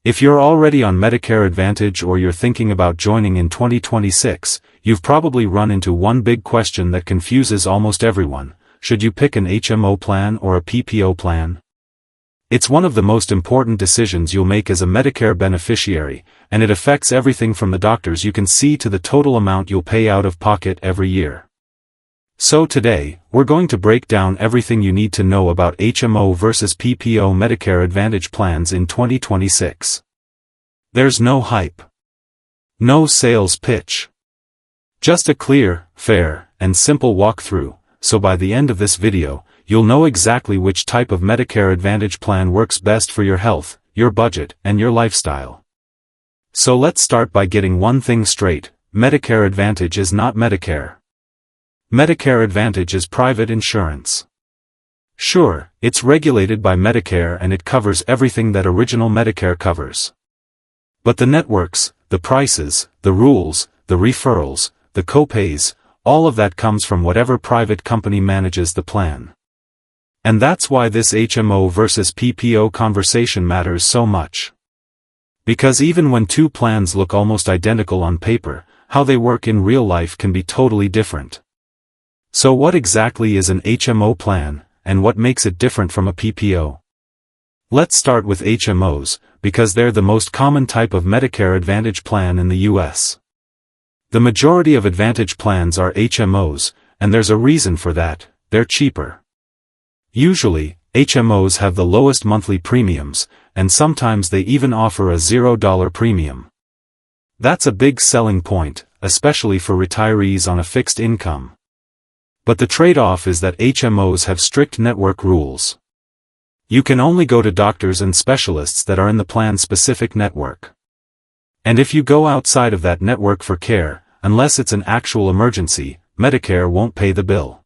If you're already on Medicare Advantage or you're thinking about joining in 2026, you've probably run into one big question that confuses almost everyone: should you pick an HMO plan or a PPO plan? It's one of the most important decisions you'll make as a Medicare beneficiary, and it affects everything from the doctors you can see to the total amount you'll pay out of pocket every year. So today, we're going to break down everything you need to know about HMO versus PPO Medicare Advantage plans in 2026. There's no hype. No sales pitch. Just a clear, fair, and simple walkthrough, so by the end of this video, you'll know exactly which type of Medicare Advantage plan works best for your health, your budget, and your lifestyle. So let's start by getting one thing straight: Medicare Advantage is not Medicare. Medicare Advantage is private insurance. Sure, it's regulated by Medicare and it covers everything that original Medicare covers. But the networks, the prices, the rules, the referrals, the copays, all of that comes from whatever private company manages the plan. And that's why this HMO versus PPO conversation matters so much. Because even when two plans look almost identical on paper, how they work in real life can be totally different. So what exactly is an HMO plan, and what makes it different from a PPO? Let's start with HMOs, because they're the most common type of Medicare Advantage plan in the US. The majority of Advantage plans are HMOs, and there's a reason for that: they're cheaper. Usually, HMOs have the lowest monthly premiums, and sometimes they even offer a $0 premium. That's a big selling point, especially for retirees on a fixed income. But the trade-off is that HMOs have strict network rules. You can only go to doctors and specialists that are in the plan-specific network. And if you go outside of that network for care, unless it's an actual emergency, Medicare won't pay the bill.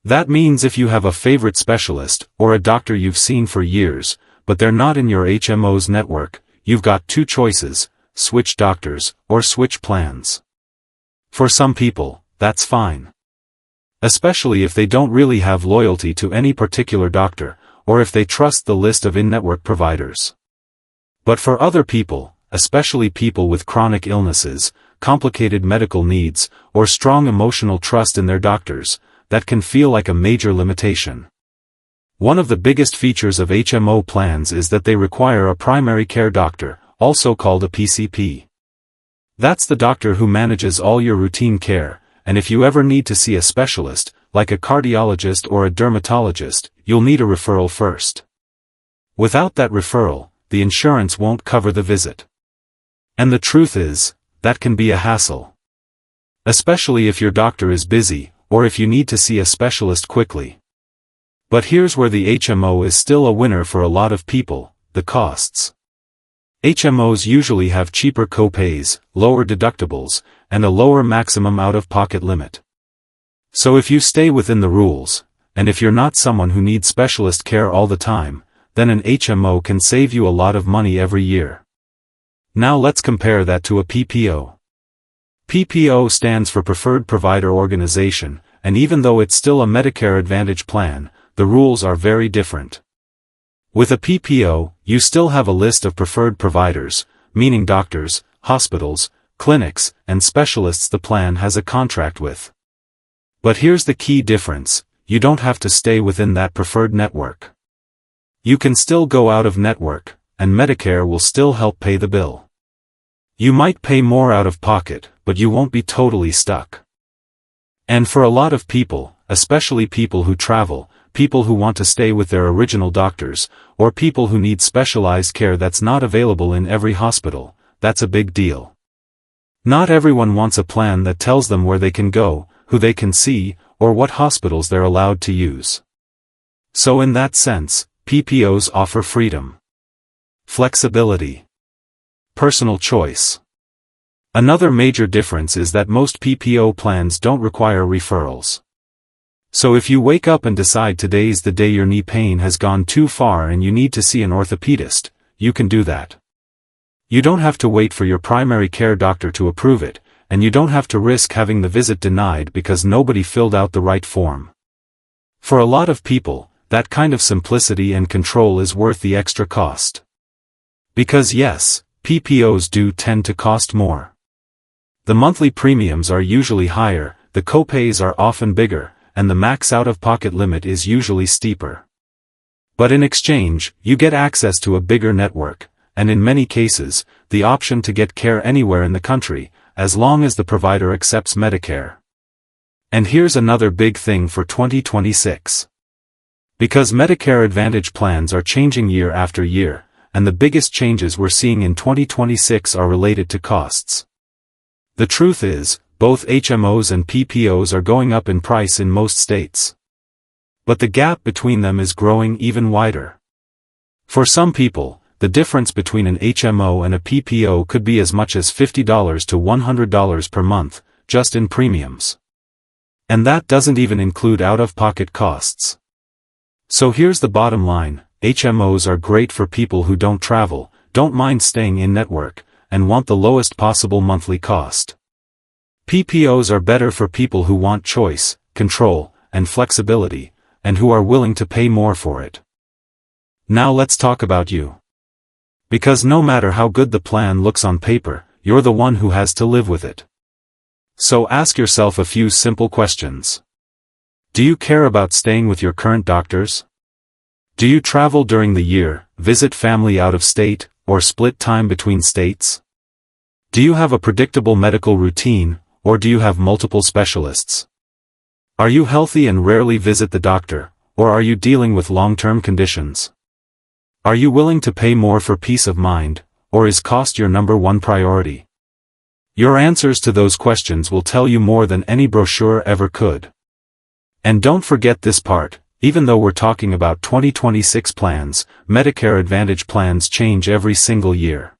That means if you have a favorite specialist, or a doctor you've seen for years, but they're not in your HMO's network, you've got two choices: switch doctors, or switch plans. For some people, that's fine. Especially if they don't really have loyalty to any particular doctor, or if they trust the list of in-network providers. But for other people, especially people with chronic illnesses, complicated medical needs, or strong emotional trust in their doctors, that can feel like a major limitation. One of the biggest features of HMO plans is that they require a primary care doctor, also called a PCP. That's the doctor who manages all your routine care, and if you ever need to see a specialist, like a cardiologist or a dermatologist, you'll need a referral first. Without that referral, the insurance won't cover the visit. And the truth is, that can be a hassle. Especially if your doctor is busy, or if you need to see a specialist quickly. But here's where the HMO is still a winner for a lot of people: the costs. HMOs usually have cheaper copays, lower deductibles, and a lower maximum out-of-pocket limit. So if you stay within the rules, and if you're not someone who needs specialist care all the time, then an HMO can save you a lot of money every year. Now let's compare that to a PPO. PPO stands for Preferred Provider Organization, and even though it's still a Medicare Advantage plan, the rules are very different. With a PPO, you still have a list of preferred providers, meaning doctors, hospitals, clinics, and specialists the plan has a contract with. But here's the key difference: you don't have to stay within that preferred network. You can still go out of network, and Medicare will still help pay the bill. You might pay more out of pocket, but you won't be totally stuck. And for a lot of people, especially people who travel, people who want to stay with their original doctors, or people who need specialized care that's not available in every hospital, that's a big deal. Not everyone wants a plan that tells them where they can go, who they can see, or what hospitals they're allowed to use. So in that sense, PPOs offer freedom, flexibility, personal choice. Another major difference is that most PPO plans don't require referrals. So if you wake up and decide today's the day your knee pain has gone too far and you need to see an orthopedist, you can do that. You don't have to wait for your primary care doctor to approve it, and you don't have to risk having the visit denied because nobody filled out the right form. For a lot of people, that kind of simplicity and control is worth the extra cost. Because yes, PPOs do tend to cost more. The monthly premiums are usually higher, the copays are often bigger, and the max out-of-pocket limit is usually steeper. But in exchange, you get access to a bigger network, and in many cases, the option to get care anywhere in the country, as long as the provider accepts Medicare. And here's another big thing for 2026. Because Medicare Advantage plans are changing year after year, and the biggest changes we're seeing in 2026 are related to costs. The truth is, both HMOs and PPOs are going up in price in most states. But the gap between them is growing even wider. For some people, the difference between an HMO and a PPO could be as much as $50 to $100 per month, just in premiums. And that doesn't even include out-of-pocket costs. So here's the bottom line, HMOs are great for people who don't travel, don't mind staying in-network, and want the lowest possible monthly cost. PPOs are better for people who want choice, control, and flexibility, and who are willing to pay more for it. Now let's talk about you. Because no matter how good the plan looks on paper, you're the one who has to live with it. So ask yourself a few simple questions. Do you care about staying with your current doctors? Do you travel during the year, visit family out of state, or split time between states? Do you have a predictable medical routine, or do you have multiple specialists? Are you healthy and rarely visit the doctor, or are you dealing with long-term conditions? Are you willing to pay more for peace of mind, or is cost your number one priority? Your answers to those questions will tell you more than any brochure ever could. And don't forget this part, even though we're talking about 2026 plans, Medicare Advantage plans change every single year.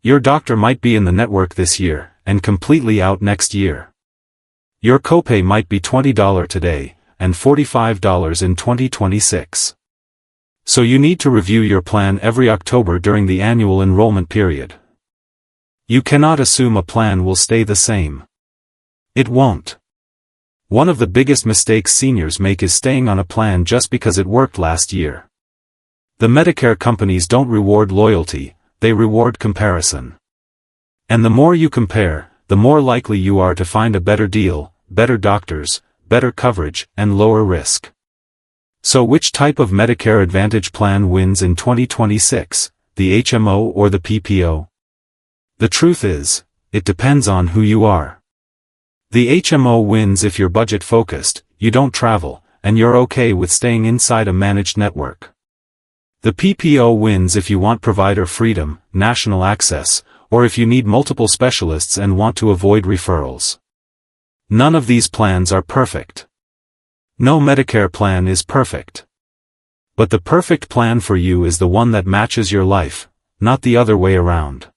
Your doctor might be in the network this year, and completely out next year. Your copay might be $20 today, and $45 in 2026. So you need to review your plan every October during the annual enrollment period. You cannot assume a plan will stay the same. It won't. One of the biggest mistakes seniors make is staying on a plan just because it worked last year. The Medicare companies don't reward loyalty, they reward comparison. And the more you compare, the more likely you are to find a better deal, better doctors, better coverage, and lower risk. So which type of Medicare Advantage plan wins in 2026, the HMO or the PPO? The truth is, it depends on who you are. The HMO wins if you're budget-focused, you don't travel, and you're okay with staying inside a managed network. The PPO wins if you want provider freedom, national access, or if you need multiple specialists and want to avoid referrals. None of these plans are perfect. No Medicare plan is perfect. But the perfect plan for you is the one that matches your life, not the other way around.